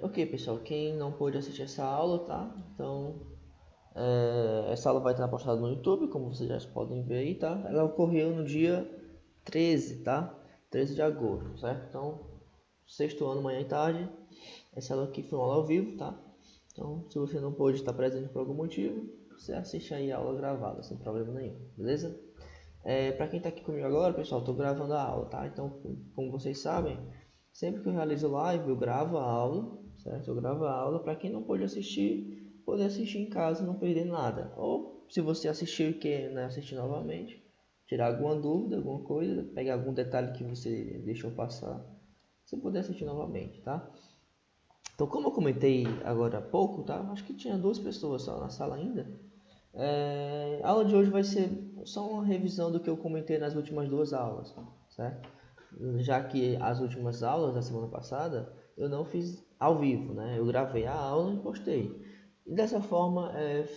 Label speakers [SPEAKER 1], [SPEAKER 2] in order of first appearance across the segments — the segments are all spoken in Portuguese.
[SPEAKER 1] Ok, pessoal, quem não pôde assistir essa aula, tá? Então, essa aula vai estar postada no YouTube, como vocês já podem ver aí, tá? Ela ocorreu no dia 13, tá? 13 de agosto, certo? Então, sexto ano, manhã e tarde. Essa aula aqui foi uma aula ao vivo, tá? Então, se você não pôde estar presente por algum motivo, você assiste aí a aula gravada, sem problema nenhum, beleza? Para quem está aqui comigo agora, pessoal, estou gravando a aula, tá? Então, como vocês sabem, sempre que eu realizo live, eu gravo a aula, certo? Eu gravo a aula para quem não pôde assistir, poder assistir em casa e não perder nada. Ou, se você assistiu e quer, né, assistir novamente, tirar alguma dúvida, alguma coisa, pegar algum detalhe que você deixou passar, você poder assistir novamente, tá? Então, como eu comentei agora há pouco, tá? Acho que tinha 2 pessoas só na sala ainda. A aula de hoje vai ser só uma revisão do que eu comentei nas últimas 2 aulas, certo? Já que as últimas aulas da semana passada eu não fiz ao vivo, né? Eu gravei a aula e postei. E dessa forma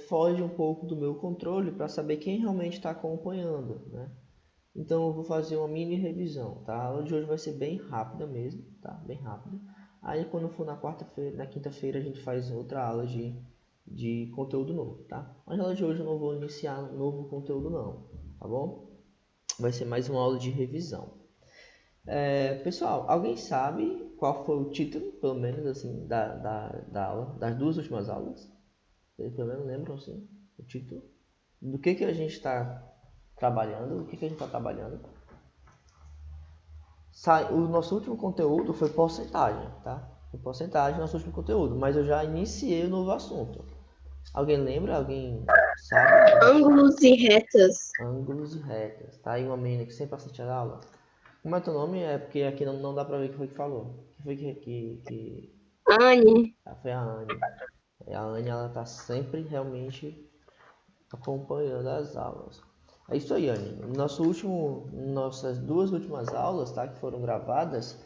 [SPEAKER 1] foge um pouco do meu controle para saber quem realmente está acompanhando, né? Então eu vou fazer uma mini revisão, tá? A aula de hoje vai ser bem rápida mesmo, tá? Bem rápida. Aí quando for na quarta-feira, na quinta-feira a gente faz outra aula de conteúdo novo, tá? Mas na aula de hoje eu não vou iniciar novo conteúdo não, tá bom? Vai ser mais uma aula de revisão. Pessoal, alguém sabe qual foi o título, pelo menos assim, da aula, das 2 últimas aulas? Vocês pelo menos lembram assim, o título? Do que a gente está trabalhando? O que a gente está trabalhando? O nosso último conteúdo foi porcentagem, tá? Foi porcentagem nosso último conteúdo, mas eu já iniciei o novo assunto. Alguém lembra? Alguém sabe?
[SPEAKER 2] Ângulos e retas.
[SPEAKER 1] Ângulos e retas. Tá aí uma menina que sempre assiste a aula. Como é teu nome? É porque aqui não dá pra ver quem foi que falou. Quem foi que...
[SPEAKER 2] Anne.
[SPEAKER 1] Foi a Anne. A Anne, ela tá sempre realmente acompanhando as aulas. É isso aí, Anne. Nossas 2 últimas aulas, tá, que foram gravadas,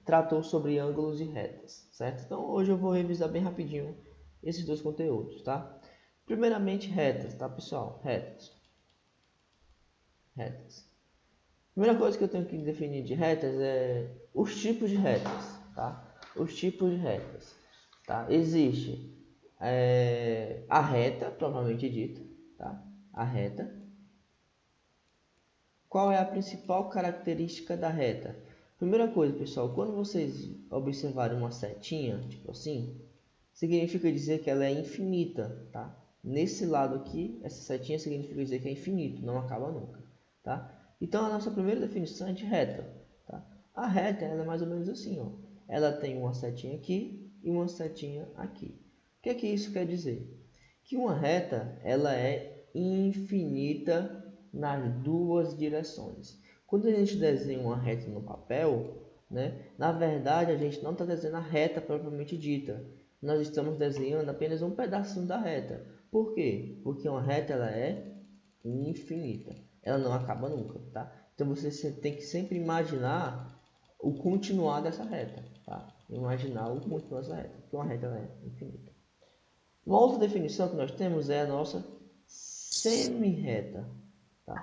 [SPEAKER 1] tratou sobre ângulos e retas, certo? Então hoje eu vou revisar bem rapidinho esses 2 conteúdos, tá? Primeiramente retas, tá, pessoal? Retas. Retas. Primeira coisa que eu tenho que definir de retas é os tipos de retas, tá? Os tipos de retas, tá? Existe a reta, propriamente dita, tá? A reta. Qual é a principal característica da reta? Primeira coisa, pessoal, quando vocês observarem uma setinha, tipo assim, significa dizer que ela é infinita, tá? Nesse lado aqui, essa setinha significa dizer que é infinito, não acaba nunca, tá? Então a nossa primeira definição é de reta, tá? A reta ela é mais ou menos assim, ó. Ela tem uma setinha aqui e uma setinha aqui. O que isso quer dizer? Que uma reta ela é infinita nas 2 direções. Quando a gente desenha uma reta no papel, né, na verdade a gente não está desenhando a reta propriamente dita. Nós estamos desenhando apenas um pedacinho da reta. Por quê? Porque uma reta ela é infinita. Ela não acaba nunca, tá? Então você tem que sempre imaginar o continuar dessa reta, tá? Imaginar o continuar dessa reta, porque uma reta ela é infinita. Uma outra definição que nós temos é a nossa semi-reta, tá?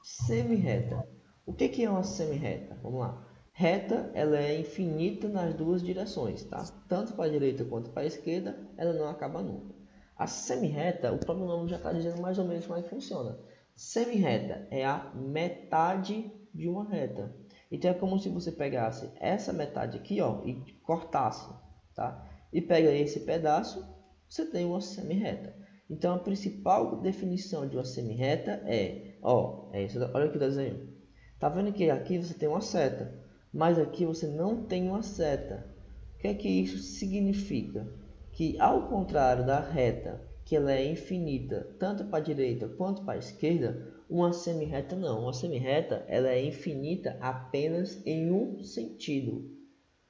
[SPEAKER 1] Semi-reta. O que é uma semi-reta? Vamos lá. Reta, ela é infinita nas 2 direções, tá? Tanto para a direita quanto para a esquerda, ela não acaba nunca. A semi-reta, o próprio nome já está dizendo mais ou menos como é que funciona. Semi-reta é a metade de uma reta. Então é como se você pegasse essa metade aqui, ó, e cortasse, tá? E pega esse pedaço, você tem uma semi-reta. Então a principal definição de uma semi-reta olha aqui o desenho. Tá vendo que aqui você tem uma seta, mas aqui você não tem uma seta. O que é que isso significa? Que ao contrário da reta, que ela é infinita tanto para a direita quanto para a esquerda, uma semi-reta não. Uma semi-reta ela é infinita apenas em um sentido.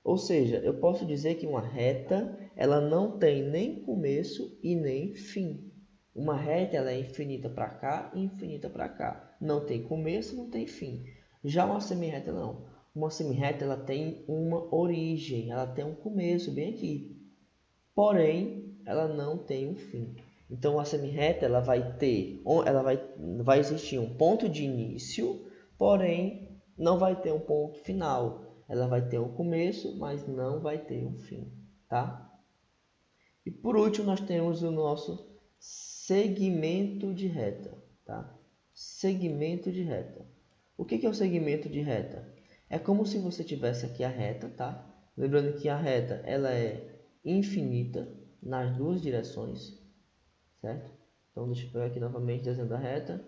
[SPEAKER 1] Ou seja, eu posso dizer que uma reta ela não tem nem começo e nem fim. Uma reta ela é infinita para cá e infinita para cá. Não tem começo, não tem fim. Já uma semi-reta não. Uma semi-reta ela tem uma origem, ela tem um começo bem aqui. Porém, ela não tem um fim. Então a semi-reta ela vai existir um ponto de início, porém não vai ter um ponto final. ela vai ter um começo, mas não vai ter um fim, tá? E por último, nós temos o nosso segmento de reta, tá? Segmento de reta. O que é o segmento de reta? É como se você tivesse aqui a reta, tá? Lembrando que a reta ela é infinita nas duas direções, certo? Então deixa eu pegar aqui novamente desenho a reta.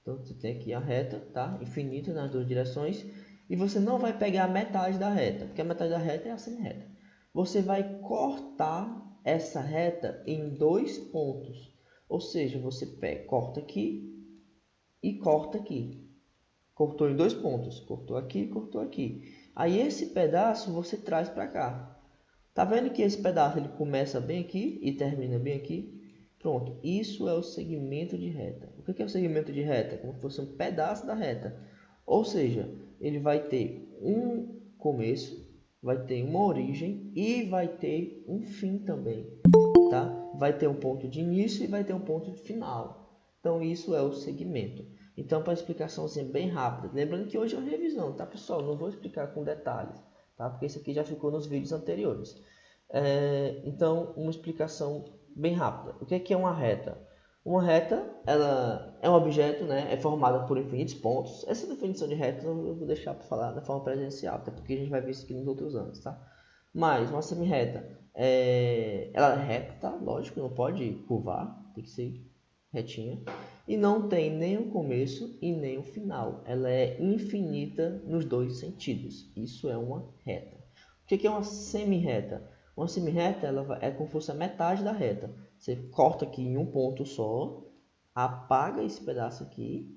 [SPEAKER 1] Então você tem aqui a reta, tá? Infinita nas duas direções. E você não vai pegar a metade da reta, porque a metade da reta é a semi-reta. Você vai cortar essa reta em dois pontos. Ou seja, você pega, corta aqui e corta aqui. Cortou em dois pontos. Cortou aqui e cortou aqui. Aí esse pedaço você traz para cá. Tá vendo que esse pedaço ele começa bem aqui e termina bem aqui? Pronto, isso é o segmento de reta. O que é o segmento de reta? Como se fosse um pedaço da reta. Ou seja, ele vai ter um começo, vai ter uma origem e vai ter um fim também, tá? Vai ter um ponto de início e vai ter um ponto de final. Então isso é o segmento. Então, para explicaçãozinha bem rápida, lembrando que hoje é uma revisão, tá, pessoal? Não vou explicar com detalhes, tá? Porque isso aqui já ficou nos vídeos anteriores. Então, uma explicação bem rápida. O que é uma reta? Uma reta, ela é um objeto, né? É formada por infinitos pontos. Essa definição de reta eu vou deixar para falar da forma presencial, até porque a gente vai ver isso aqui nos outros anos, tá? Mas uma semi-reta, ela é reta, tá? Lógico, não pode curvar, tem que ser retinha. E não tem nem um começo e nem um final. Ela é infinita nos dois sentidos. Isso é uma reta. O que é uma semi-reta? Uma semi-reta ela é como se fosse a metade da reta. Você corta aqui em um ponto só, apaga esse pedaço aqui.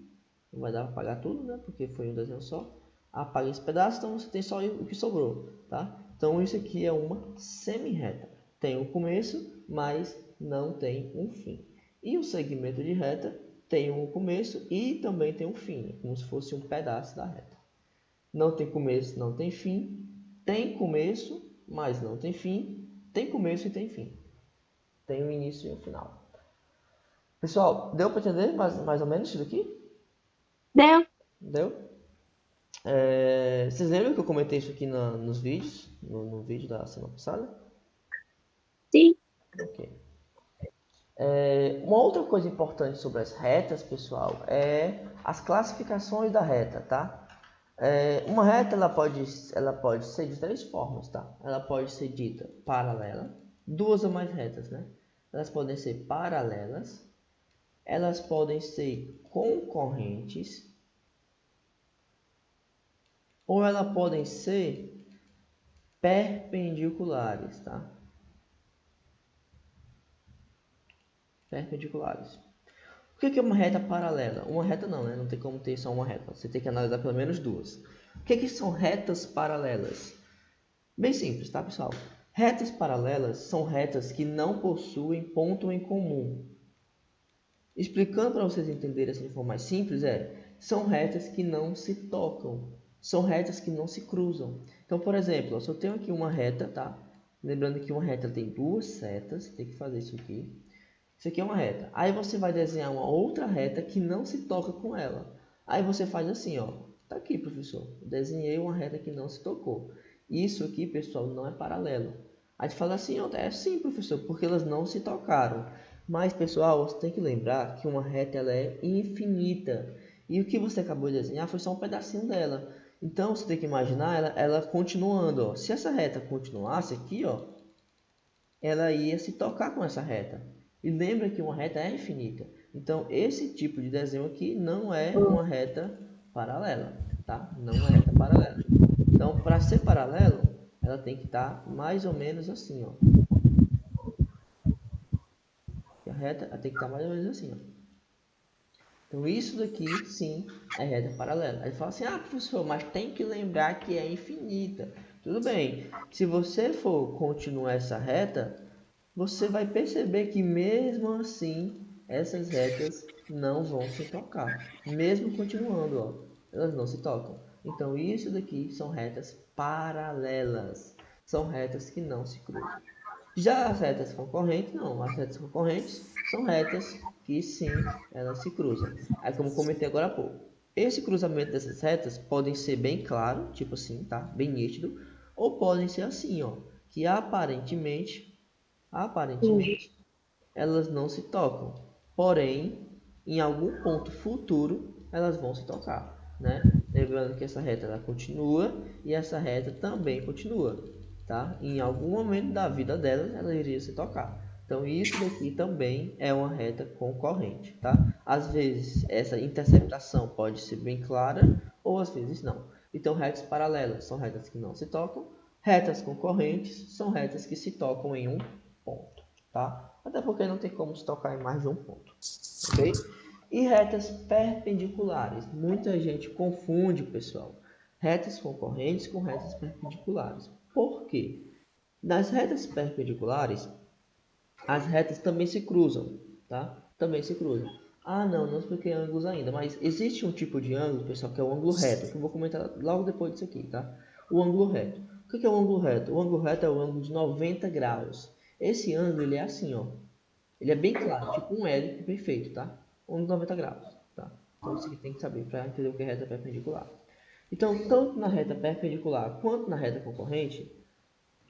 [SPEAKER 1] Não vai dar para apagar tudo, né? Porque foi um desenho só. Apaga esse pedaço, então você tem só o que sobrou, tá? Então isso aqui é uma semi-reta. Tem um começo, mas não tem um fim. E o segmento de reta tem um começo e também tem um fim, como se fosse um pedaço da reta. Não tem começo, não tem fim. Tem começo, mas não tem fim. Tem começo e tem fim. Tem um início e um final. Pessoal, deu para entender mais ou menos isso daqui?
[SPEAKER 2] Deu?
[SPEAKER 1] Deu? Vocês lembram que eu comentei isso aqui nos vídeos? No vídeo da semana passada?
[SPEAKER 2] Sim.
[SPEAKER 1] Ok. Uma outra coisa importante sobre as retas, pessoal, é as classificações da reta, tá? Uma reta ela pode ser de três formas, tá? Ela pode ser dita paralela, duas ou mais retas, né? Elas podem ser paralelas, elas podem ser concorrentes, ou elas podem ser perpendiculares, tá? Perpendiculares. O que é uma reta paralela? Uma reta não, né? Não tem como ter só uma reta. Você tem que analisar pelo menos duas. O que são retas paralelas? Bem simples, tá, pessoal? Retas paralelas são retas que não possuem ponto em comum. Explicando para vocês entenderem assim de forma mais simples, são retas que não se tocam. São retas que não se cruzam. Então, por exemplo, se eu tenho aqui uma reta, tá? Lembrando que uma reta tem duas setas, tem que fazer isso aqui. Isso aqui é uma reta. Aí você vai desenhar uma outra reta que não se toca com ela. Aí você faz assim, ó. Tá aqui, professor. Desenhei uma reta que não se tocou. Isso aqui, pessoal, não é paralelo. Aí gente fala assim, ó, é sim, professor, porque elas não se tocaram. Mas, pessoal, você tem que lembrar que uma reta ela é infinita. E o que você acabou de desenhar foi só um pedacinho dela. Então, você tem que imaginar ela continuando, ó. Se essa reta continuasse aqui, ó, ela ia se tocar com essa reta. E lembra que uma reta é infinita. Então, esse tipo de desenho aqui não é uma reta paralela, tá? Não é uma reta paralela. Então, para ser paralelo, ela tem que estar mais ou menos assim, ó. E a reta tem que estar mais ou menos assim, ó. Então, isso daqui, sim, é reta paralela. Aí fala assim, ah, professor, mas tem que lembrar que é infinita. Tudo bem. Se você for continuar essa reta, você vai perceber que mesmo assim essas retas não vão se tocar, mesmo continuando, ó, elas não se tocam. Então isso daqui são retas paralelas, são retas que não se cruzam. Já as retas concorrentes, não, as retas concorrentes são retas que sim, elas se cruzam. Aí como comentei agora há pouco, Esse cruzamento dessas retas podem ser bem claro, tipo assim, tá? Bem nítido, ou podem ser assim, ó, que aparentemente elas não se tocam. Porém, em algum ponto futuro, elas vão se tocar, né? Lembrando que essa reta ela continua e essa reta também continua, tá? Em algum momento da vida delas, ela iria se tocar. Então, isso daqui também é uma reta concorrente, tá? Às vezes, essa interceptação pode ser bem clara ou às vezes não. Então, retas paralelas são retas que não se tocam. Retas concorrentes são retas que se tocam em um ponto, tá? Até porque não tem como se tocar em mais de um ponto, ok? E retas perpendiculares. Muita gente confunde, pessoal, retas concorrentes com retas perpendiculares. Por quê? Nas retas perpendiculares, as retas também se cruzam, tá? Também se cruzam. Ah, não expliquei ângulos ainda, mas existe um tipo de ângulo, pessoal, que é o ângulo reto, que eu vou comentar logo depois disso aqui, tá? O ângulo reto. O que é o ângulo reto? O ângulo reto é o ângulo de 90 graus. Esse ângulo, ele é assim, ó. Ele é bem claro, tipo um L perfeito, tá? Ângulo de 90 graus, tá? Então, isso aqui tem que saber para entender o que é reta perpendicular. Então, tanto na reta perpendicular quanto na reta concorrente,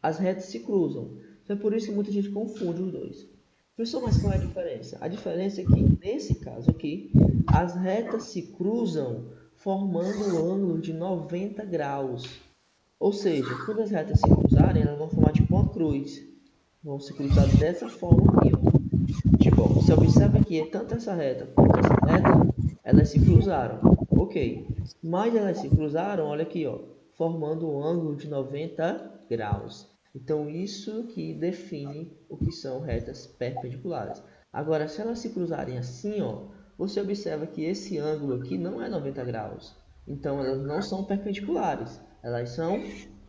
[SPEAKER 1] as retas se cruzam. Então é por isso que muita gente confunde os dois. Professor, mas qual é a diferença? A diferença é que, nesse caso aqui, as retas se cruzam formando um ângulo de 90 graus. Ou seja, quando as retas se cruzarem, elas vão formar tipo uma cruz. Vão se cruzar dessa forma aqui, ó. Tipo, ó, você observa que tanto essa reta quanto essa reta, elas se cruzaram. Ok. Mas elas se cruzaram, olha aqui, ó, formando um ângulo de 90 graus. Então, isso que define o que são retas perpendiculares. Agora, se elas se cruzarem assim, ó, você observa que esse ângulo aqui não é 90 graus. Então, elas não são perpendiculares, elas são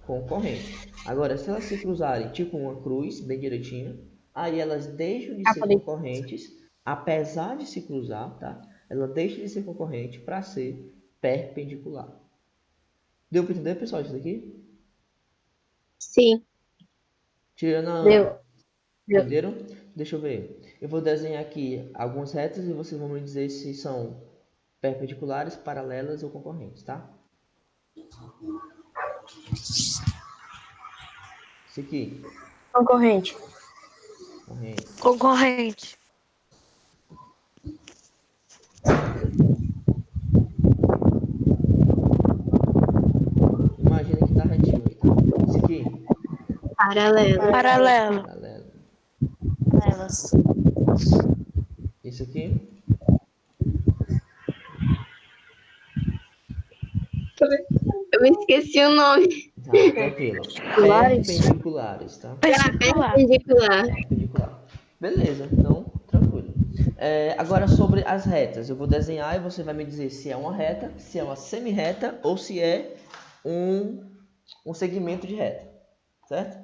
[SPEAKER 1] concorrentes. Agora, se elas se cruzarem tipo uma cruz, bem direitinha, aí elas deixam de ser concorrentes, apesar de se cruzar, tá? Ela deixa de ser concorrente para ser perpendicular. Deu para entender, pessoal, isso daqui?
[SPEAKER 2] Sim,
[SPEAKER 1] Tirando a...
[SPEAKER 2] deu.
[SPEAKER 1] Entenderam? Deixa eu ver. Eu vou desenhar aqui algumas retas e vocês vão me dizer se são perpendiculares, paralelas ou concorrentes, tá? Esse aqui,
[SPEAKER 2] Concorrente.
[SPEAKER 1] corrente.
[SPEAKER 3] Concorrente.
[SPEAKER 1] Imagina que tá retinho aí, tá? Esse aqui,
[SPEAKER 2] Paralelo.
[SPEAKER 3] Paralelo.
[SPEAKER 1] paralelo.
[SPEAKER 3] Elas.
[SPEAKER 1] Isso aqui,
[SPEAKER 2] Eu me esqueci o nome.
[SPEAKER 1] tá, tranquilo. Perpendiculares, tá?
[SPEAKER 3] Perpendicular.
[SPEAKER 2] Perpendicular.
[SPEAKER 1] Perpendicular. Beleza, então, tranquilo. Agora sobre as retas, eu vou desenhar e você vai me dizer se é uma reta, se é uma semi-reta ou se é um segmento de reta, certo?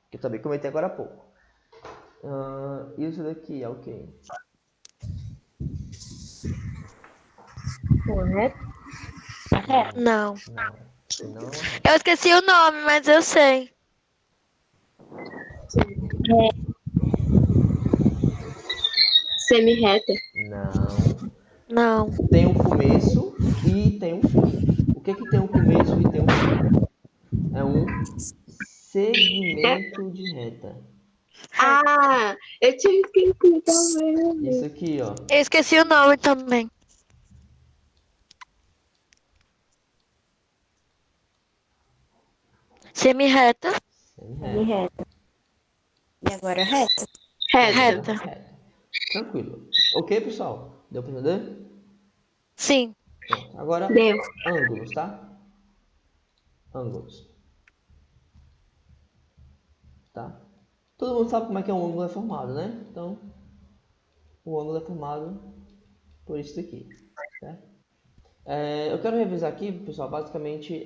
[SPEAKER 1] Que eu também comentei agora há pouco. Isso daqui é o quê?
[SPEAKER 2] Correto?
[SPEAKER 3] Não.
[SPEAKER 1] Não, isso não é uma reta.
[SPEAKER 3] Eu esqueci o nome, mas eu sei.
[SPEAKER 2] Semi-reta.
[SPEAKER 1] Não.
[SPEAKER 3] Não.
[SPEAKER 1] Tem um começo e tem um fim. O que tem um começo e tem um fim? É um segmento de reta.
[SPEAKER 2] Ah, eu tinha esquecido também.
[SPEAKER 1] Isso aqui, ó.
[SPEAKER 3] Eu esqueci o nome também. Semi-reta.
[SPEAKER 1] Semi-reta.
[SPEAKER 2] Reta.
[SPEAKER 4] E agora reta.
[SPEAKER 2] Reta.
[SPEAKER 1] Reta. Tranquilo. Ok, pessoal? Deu para entender?
[SPEAKER 3] Sim.
[SPEAKER 1] Pronto. Agora,
[SPEAKER 2] Deu.
[SPEAKER 1] ângulos, tá? Ângulos. Tá? Todo mundo sabe como é que é um ângulo formado, né? Então, o ângulo é formado por isso daqui, certo? Eu quero revisar aqui, pessoal, basicamente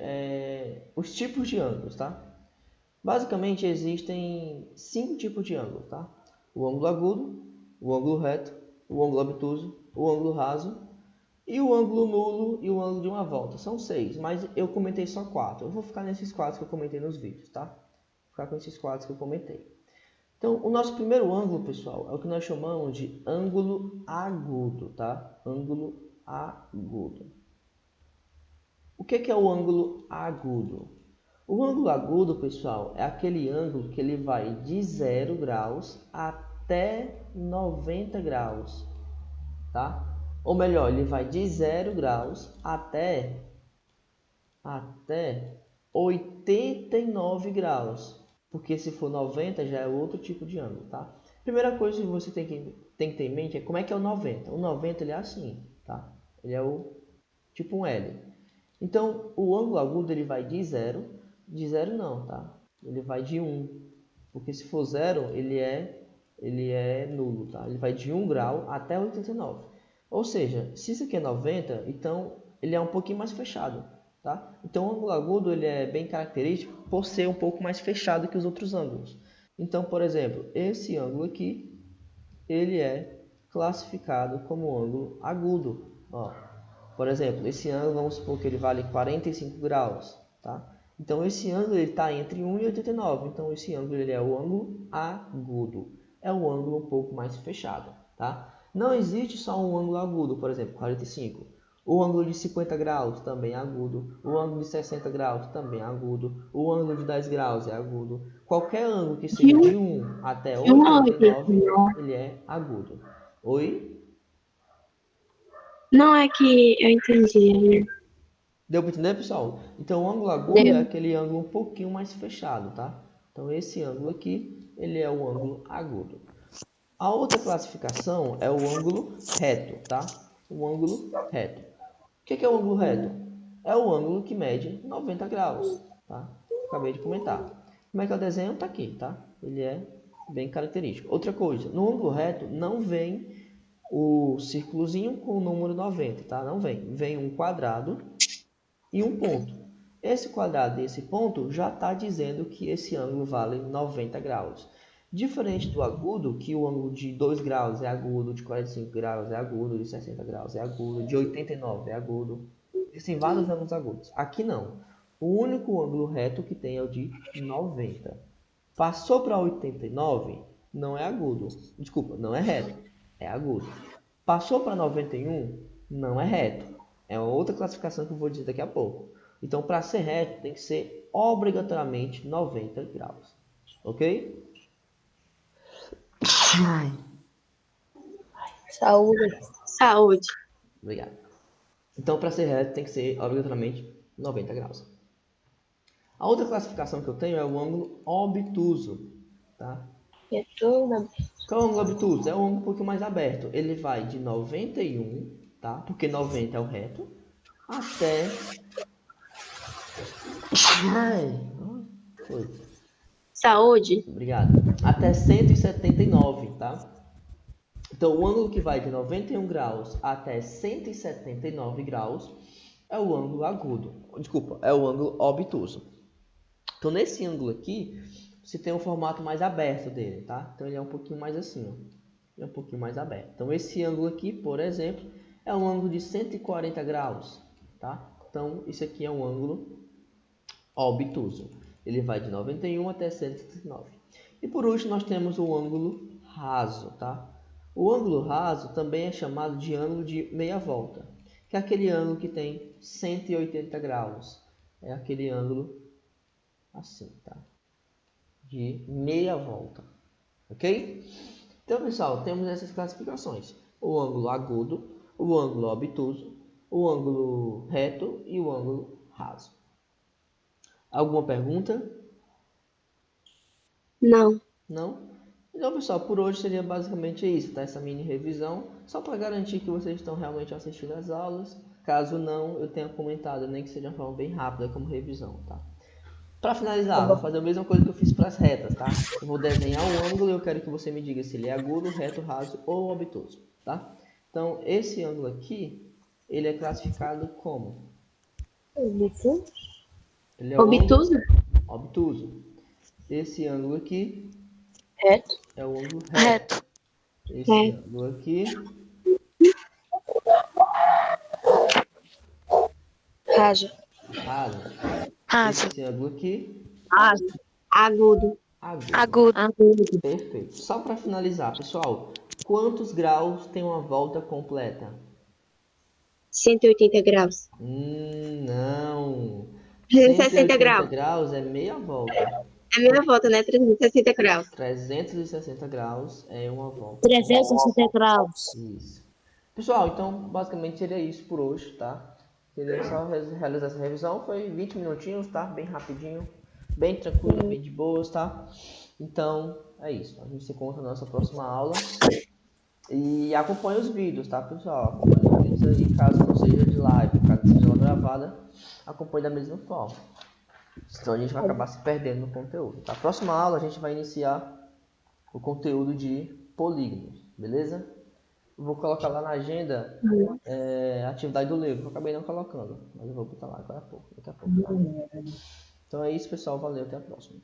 [SPEAKER 1] os tipos de ângulos, tá? Basicamente existem 5 tipos de ângulo, tá? O ângulo agudo, o ângulo reto, o ângulo obtuso, o ângulo raso e o ângulo nulo e o ângulo de uma volta. São 6, mas eu comentei só 4. Eu vou ficar nesses 4 que eu comentei nos vídeos, tá? Vou ficar com esses 4 que eu comentei. Então, o nosso primeiro ângulo, pessoal, é o que nós chamamos de ângulo agudo, tá? Ângulo agudo. O que é o ângulo agudo? O ângulo agudo, pessoal, é aquele ângulo que ele vai de 0 graus até 90 graus, tá? Ou melhor, ele vai de 0 graus até 89 graus. Porque se for 90 já é outro tipo de ângulo, tá? Primeira coisa que você tem que ter em mente é como é que é o 90. O 90 ele é assim, tá? Ele é o tipo um L. Então, o ângulo agudo ele vai de 0 não, tá? Ele vai de 1. Porque se for 0, ele é nulo, tá? Ele vai de 1 grau até 89. Ou seja, se isso aqui é 90, então ele é um pouquinho mais fechado, tá? Então o ângulo agudo ele é bem característico por ser um pouco mais fechado que os outros ângulos. Então, por exemplo, esse ângulo aqui, ele é classificado como ângulo agudo. Ó, por exemplo, esse ângulo, vamos supor que ele vale 45 graus, tá? Então esse ângulo está entre 1 e 89. Então esse ângulo ele é o ângulo agudo. É um ângulo um pouco mais fechado, tá? Não existe só um ângulo agudo, por exemplo, 45. O ângulo de 50 graus também é agudo. O ângulo de 60 graus também é agudo. O ângulo de 10 graus é agudo. Qualquer ângulo que seja de 1 até 89, ele é agudo. Oi?
[SPEAKER 2] Não é que eu entendi.
[SPEAKER 1] Deu para entender, pessoal? Então, o ângulo agudo é aquele ângulo um pouquinho mais fechado, tá? Então, esse ângulo aqui, ele é o ângulo agudo. A outra classificação é o ângulo reto, tá? O ângulo reto. O que é o ângulo reto? É o ângulo que mede 90 graus, tá? Acabei de comentar. Como é que é o desenho? Tá aqui, tá? Ele é bem característico. Outra coisa, no ângulo reto não vem o círculozinho com o número 90, tá? Não vem. Vem um quadrado e um ponto. Esse quadrado e esse ponto já está dizendo que esse ângulo vale 90 graus. Diferente do agudo, que o ângulo de 2 graus é agudo, de 45 graus é agudo, de 60 graus é agudo, de 89 é agudo. Existem vários ângulos agudos. Aqui não. O único ângulo reto que tem é o de 90. Passou para 89, não é agudo. Desculpa, não é reto. É agudo. Passou para 91, não é reto. É outra classificação que eu vou dizer daqui a pouco. Então, para ser reto, tem que ser obrigatoriamente 90 graus. Ok?
[SPEAKER 4] Saúde.
[SPEAKER 2] Saúde.
[SPEAKER 1] Obrigado. Então, para ser reto, tem que ser obrigatoriamente 90 graus. A outra classificação que eu tenho é o ângulo obtuso. Tá?
[SPEAKER 4] É tudo.
[SPEAKER 1] Qual é o ângulo obtuso? É um ângulo um pouquinho mais aberto. Ele vai de 91, tá? Porque 90 é o reto, até... Foi.
[SPEAKER 2] Saúde.
[SPEAKER 1] Obrigado. Até 179, tá? Então, o ângulo que vai de 91 graus até 179 graus é o ângulo agudo. Desculpa, é o ângulo obtuso. Então, nesse ângulo aqui, você tem um formato mais aberto dele, tá? Então, ele é um pouquinho mais assim, ó. Ele é um pouquinho mais aberto. Então, esse ângulo aqui, por exemplo, é um ângulo de 140 graus, tá? Então, isso aqui é um ângulo obtuso. Ele vai de 91 até 179. E por último, nós temos o ângulo raso, tá? O ângulo raso também é chamado de ângulo de meia volta, que é aquele ângulo que tem 180 graus. É aquele ângulo assim, tá? De meia volta, ok? Então, pessoal, temos essas classificações: o ângulo agudo, o ângulo obtuso, o ângulo reto e o ângulo raso. Alguma pergunta?
[SPEAKER 2] Não.
[SPEAKER 1] Não? Então, pessoal, por hoje seria basicamente isso, tá? Essa mini revisão, só para garantir que vocês estão realmente assistindo às aulas. Caso não, eu tenha comentado, nem que seja de uma forma bem rápida como revisão, tá? Para finalizar, vou fazer a mesma coisa que eu fiz para as retas, tá? Eu vou desenhar um ângulo e eu quero que você me diga se ele é agudo, reto, raso ou obtuso, tá? Então, esse ângulo aqui, ele é classificado como? Ele é o
[SPEAKER 2] Obtuso?
[SPEAKER 1] obtuso. Esse ângulo aqui
[SPEAKER 4] Reto.
[SPEAKER 1] é o ângulo reto.
[SPEAKER 3] Reto.
[SPEAKER 1] Esse ângulo aqui
[SPEAKER 4] Raso.
[SPEAKER 1] raso.
[SPEAKER 3] Raso.
[SPEAKER 1] Esse ângulo aqui
[SPEAKER 2] Agudo.
[SPEAKER 1] agudo.
[SPEAKER 3] Agudo.
[SPEAKER 1] Perfeito. Só para finalizar, pessoal, quantos graus tem uma volta completa?
[SPEAKER 2] 180 graus.
[SPEAKER 1] Não.
[SPEAKER 2] 360 graus.
[SPEAKER 1] graus é meia volta.
[SPEAKER 2] É a mesma volta, né? 360 graus.
[SPEAKER 1] 360 graus é uma volta.
[SPEAKER 5] 360 graus.
[SPEAKER 1] Isso. Pessoal, então basicamente seria isso por hoje, tá? Seria só realizar essa revisão. Foi 20 minutinhos, tá? Bem rapidinho. Bem tranquilo, bem de boas, tá? Então, é isso. A gente se encontra na nossa próxima aula. E acompanhe os vídeos, tá, pessoal? Acompanhe os vídeos aí, caso não seja de live, caso seja gravada, acompanhe da mesma forma. Senão a gente vai acabar se perdendo no conteúdo. Na próxima aula a gente vai iniciar o conteúdo de polígonos, beleza? Eu vou colocar lá na agenda a atividade do livro, que eu acabei não colocando, mas eu vou botar lá daqui a pouco. Tá? Então é isso, pessoal. Valeu, até a próxima.